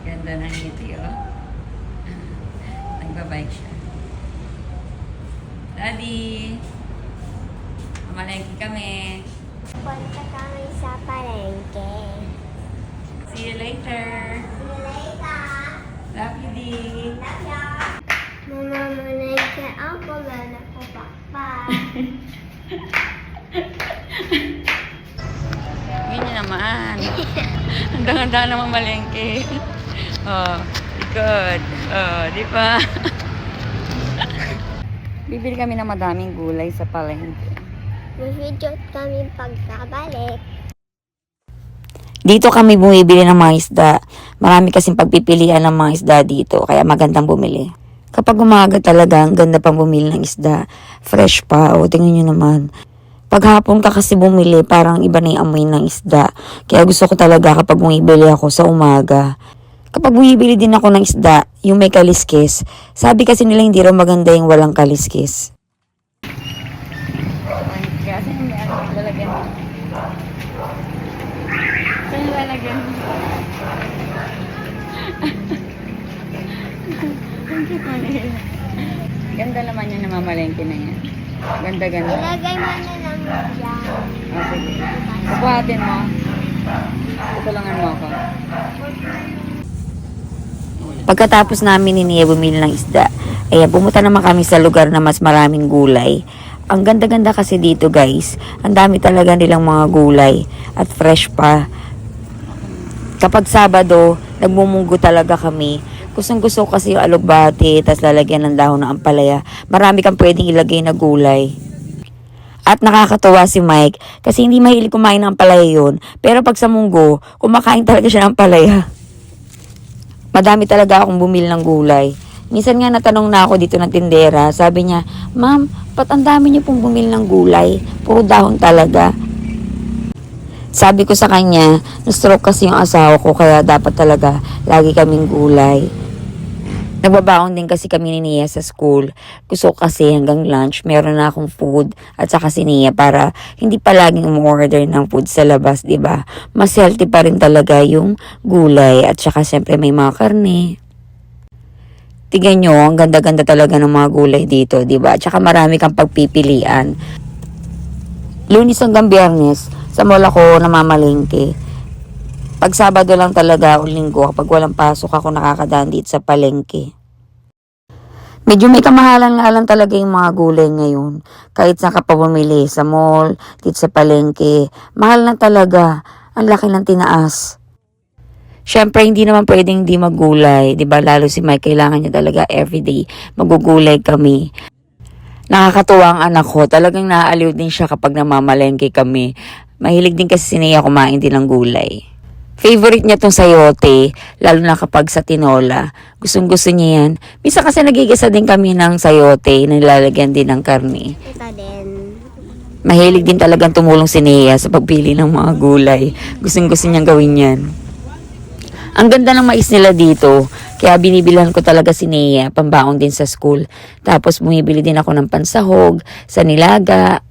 Ganda ng ngiti, oh. Nagbabike siya. Daddy! Mamalengke kami. Punta kami sa palengke. See you later. See you later. Love you, Dee. Love ya. Mamamalengke ako, gana ko pakpak. Ganyan naman. Handa-handa na mamalengke. Oh, good. Oh, di ba? Bibili kami ng madaming gulay sa palengke. Mag-video kami pagkabalik. Dito kami bumibili ng mga isda. Marami kasing pagpipilian ng mga isda dito, kaya magandang bumili. Kapag umaga talaga, ang ganda pang bumili ng isda. Fresh pa, o tingnan nyo naman. Pag hapon ka kasi bumili, parang iba na yung amoy ng isda. Kaya gusto ko talaga kapag bumibili ako sa umaga. Kapag bumibili din ako ng isda, yung may kaliskis, sabi kasi nila hindi raw maganda yung walang kaliskis. Kasi may ano lalagyan mo. Saan lalagyan mo? Ang cute mo nila. Ganda naman yan na mamalengke na yan. Ganda-ganda. Ilagay mo na lang dyan. Oh, sige. Bubuhatin mo. Tutulungan mo ako. Pagkatapos namin ni Nia bumili ng isda, ay pumunta naman kami sa lugar na mas maraming gulay. Ang ganda-ganda kasi dito guys, ang dami talaga nilang mga gulay at fresh pa. Kapag Sabado, nagmumunggo talaga kami. Gustong-gusto ko kasi yung alugbati, tas lalagyan ng dahon ng ampalaya. Marami kang pwedeng ilagay na gulay. At nakakatuwa si Mike kasi hindi mahilig kumain ng ampalaya yun. Pero pag sa munggo, kumakain talaga siya ng ampalaya. Madami talaga akong bumili ng gulay. Minsan nga natanong na ako dito ng tindera. Sabi niya, "Ma'am, ba't ang dami niyo pong bumili ng gulay? Puro dahon talaga." Sabi ko sa kanya, na-stroke kasi yung asawa ko kaya dapat talaga lagi kaming gulay. Nagbabaon din kasi kami ni Nia sa school. Gusto ko kasi hanggang lunch meron na akong food at saka si Nia para hindi pa laging umu-order ng food sa labas, 'di ba? Mas healthy pa rin talaga yung gulay at saka syempre may mga karne. Tingnan nyo, ang ganda-ganda talaga ng mga gulay dito, 'di ba? At saka marami kang pagpipilian. Lunes hanggang Biyernes, sa mall ako namamalengke. Pag Sabado lang talaga o Linggo, kapag walang pasok ako nakakadaan dito sa palengke. Medyo may kamahalan nga lang talaga yung mga gulay ngayon. Kahit saan ka pa bumili, sa mall, dito sa palengke, mahal na talaga. Ang laki ng tinaas. Siyempre, hindi naman pwedeng di maggulay. Diba? Lalo si Mike, kailangan niya talaga everyday. Magugulay kami. Nakakatuwa ang anak ko. Talagang naaaliw din siya kapag namamalengke kami. Mahilig din kasi si Nia kumain din ng gulay. Favorite niya tong sayote, lalo na kapag sa tinola. Gustong-gusto niya yan. Minsan kasi nagigisa din kami ng sayote, nilalagyan din ng karne. Ito din. Mahilig din talagang tumulong si Nia sa pagpili ng mga gulay. Gustong-gusto niyang gawin yan. Ang ganda ng mais nila dito, kaya binibilan ko talaga si Nia, pambaon din sa school. Tapos bumibili din ako ng pansahog, sa nilaga.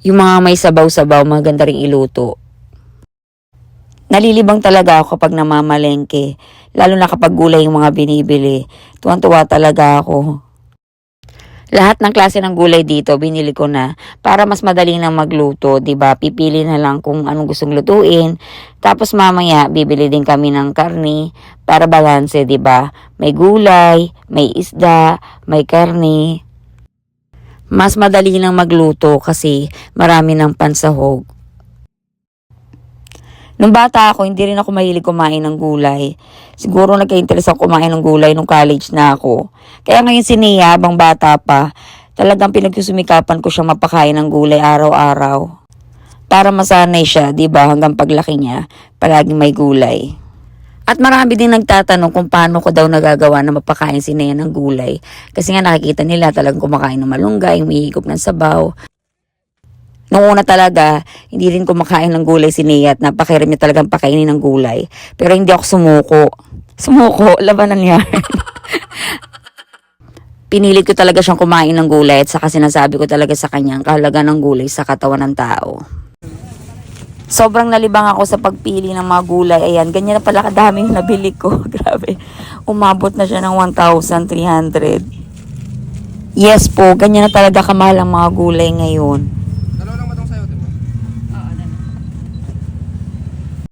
Yung mga may sabaw-sabaw, maganda ring iluto. Nalilibang talaga ako kapag namamalengke, lalo na kapag gulay yung mga binibili. Tuwan-tuwa talaga ako. Lahat ng klase ng gulay dito, binili ko na para mas madali nang magluto, 'di ba? Pipili na lang kung anong gustong lutuin. Tapos mamaya, bibili din kami ng karne para balanse, 'di ba? May gulay, may isda, may karne. Mas madali nang magluto kasi marami ng pansahog. Nung bata ako, hindi rin ako mahilig kumain ng gulay. Siguro nagka-interest ako kumain ng gulay nung college na ako. Kaya ngayon si Nia, habang bata pa, talagang pinagsusumikapan ko siyang mapakain ng gulay araw-araw. Para masanay siya, di ba, hanggang paglaki niya, palaging may gulay. At marami din nagtatanong kung paano ko daw nagagawa na mapakain si Nia ng gulay. Kasi nga nakikita nila talagang kumakain ng malunggay, umihigop ng sabaw. Noong una talaga, hindi rin kumakain ng gulay si Nia at napakiram niya talagang pakainin ng gulay. Pero hindi ako sumuko. Sumuko, labanan niya. Pinilit ko talaga siyang kumain ng gulay at saka sinasabi ko talaga sa kanya ang kahalaga ng gulay sa katawan ng tao. Sobrang nalibang ako sa pagpili ng mga gulay. Ayan, ganyan na pala kadami yung nabili ko. Grabe. Umabot na siya ng 1,300. Yes po, ganyan na talaga kamahal ang mga gulay ngayon.